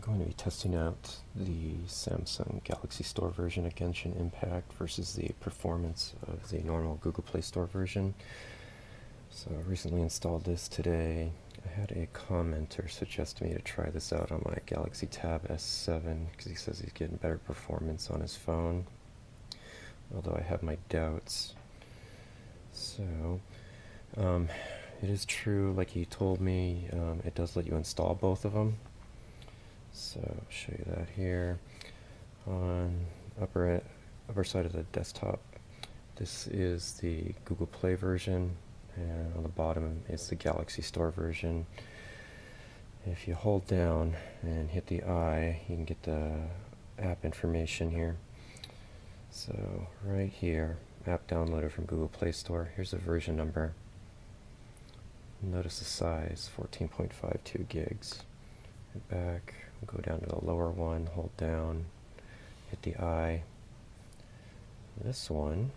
I'm going to be testing out the Samsung Galaxy Store version of Genshin Impact versus the performance of the normal Google Play Store version. So I recently installed this today. I had a commenter suggest me to try this out on my Galaxy Tab S7 because he says he's getting better performance on his phone, although I have my doubts. So it is true, like he told me, it does let you install both of them. So I'll show you that here. On upper side of the desktop, this is the Google Play version, and on the bottom is the Galaxy Store version. If you hold down and hit the I, you can get the app information here. So right here, app downloaded from Google Play Store. Here's the version number. Notice the size, 14.52 gigs. Head back, go down to the lower one, hold down, hit the I. This one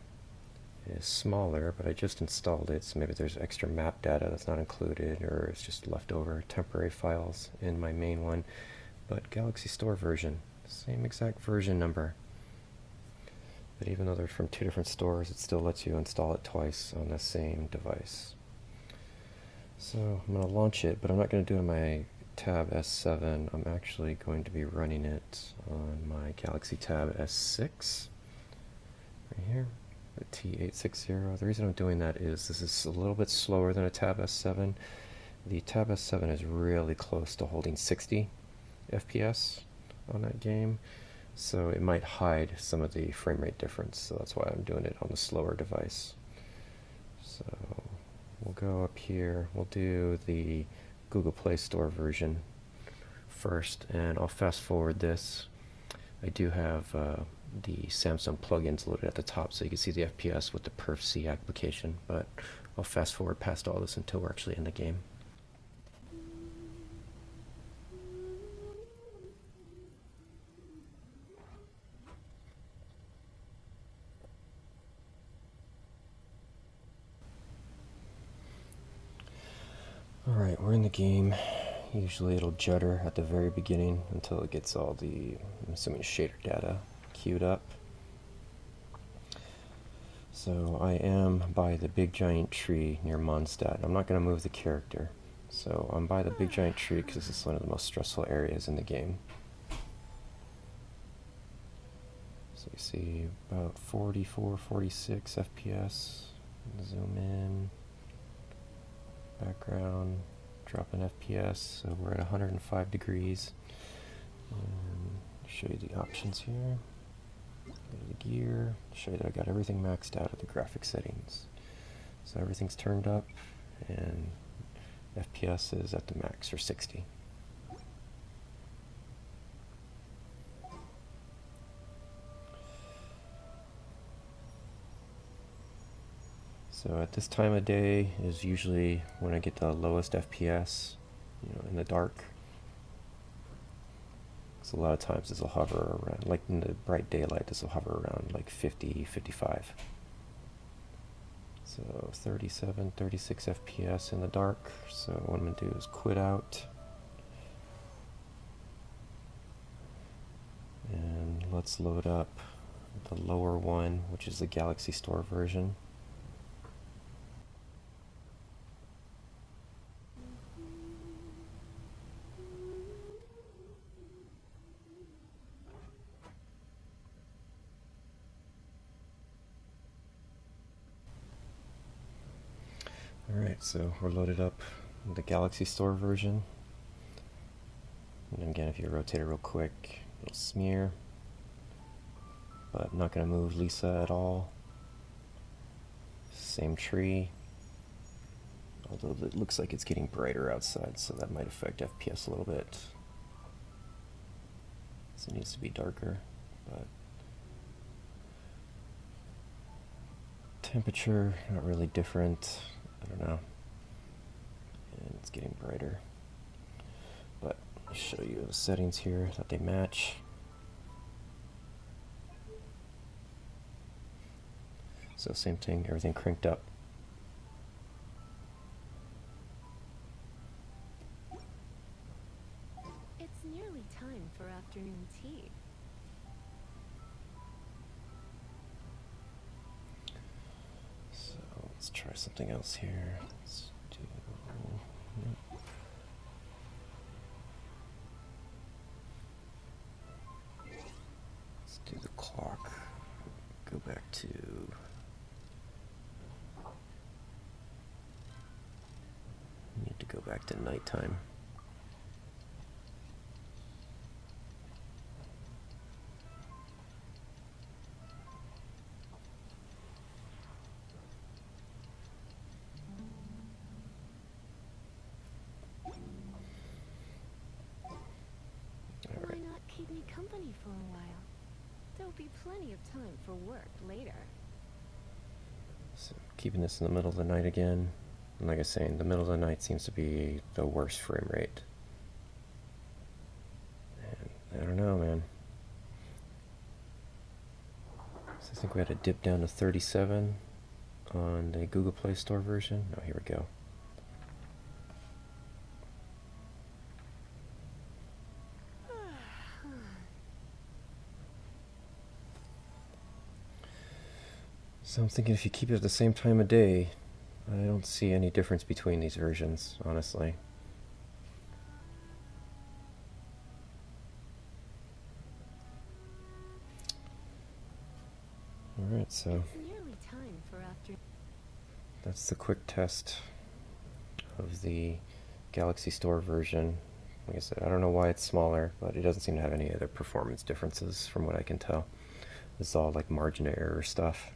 is smaller, but I just installed it, so maybe there's extra map data that's not included, or it's just leftover temporary files in my main one. But Galaxy Store version, same exact version number. But even though they're from two different stores, it still lets you install it twice on the same device. So I'm going to launch it, but I'm not going to do it on my Tab S7. I'm actually going to be running it on my Galaxy Tab S6 right here, the T860. The reason I'm doing that is this is a little bit slower than a Tab S7. The Tab S7 is really close to holding 60 FPS on that game, so it might hide some of the frame rate difference, so that's why I'm doing it on the slower device. So we'll go up here, we'll do the Google Play Store version first, and I'll fast forward this. I do have the Samsung plugins loaded at the top, so you can see the FPS with the Perf Z application, but I'll fast forward past all this until we're actually in the game. Alright, we're in the game. Usually it'll judder at the very beginning until it gets all the, I'm assuming, shader data queued up. So I am by the big giant tree near Mondstadt. I'm not going to move the character. So I'm by the big giant tree because this is one of the most stressful areas in the game. So you see about 44, 46 FPS. Zoom in. Background, drop in FPS, so we're at 105 degrees. And show you the options here. Go to the gear, show you that I got everything maxed out at the graphic settings. So everything's turned up, and FPS is at the max, or 60. So at this time of day is usually when I get the lowest FPS, in the dark. So a lot of times this will hover around, like in the bright daylight, this will hover around like 50, 55. So 37, 36 FPS in the dark. So what I'm going to do is quit out. And let's load up the lower one, which is the Galaxy Store version. Alright, so we're loaded up the Galaxy Store version. And again, if you rotate it real quick, it'll smear. But I'm not going to move Lisa at all. Same tree. Although it looks like it's getting brighter outside, so that might affect FPS a little bit. So it needs to be darker, but temperature, not really different. I don't know. And it's getting brighter. But I'll show you the settings here that they match. So same thing, everything cranked up. It's nearly time for afternoon tea. So let's try something else here. Let's do. Nope. Let's do the clock. Go back to. Need to go back to nighttime. Why not keep me company for a while? There'll be plenty of time for work later. So keeping this in the middle of the night again. And like I was saying, the middle of the night seems to be the worst frame rate. And I don't know, man. So I think we had a dip down to 37 on the Google Play Store version. Oh, here we go. So I'm thinking if you keep it at the same time of day, I don't see any difference between these versions, honestly. Alright, so It's nearly time for after. that's the quick test of the Galaxy Store version. Like I said, I don't know why it's smaller, but it doesn't seem to have any other performance differences from what I can tell. This is all like margin of error stuff.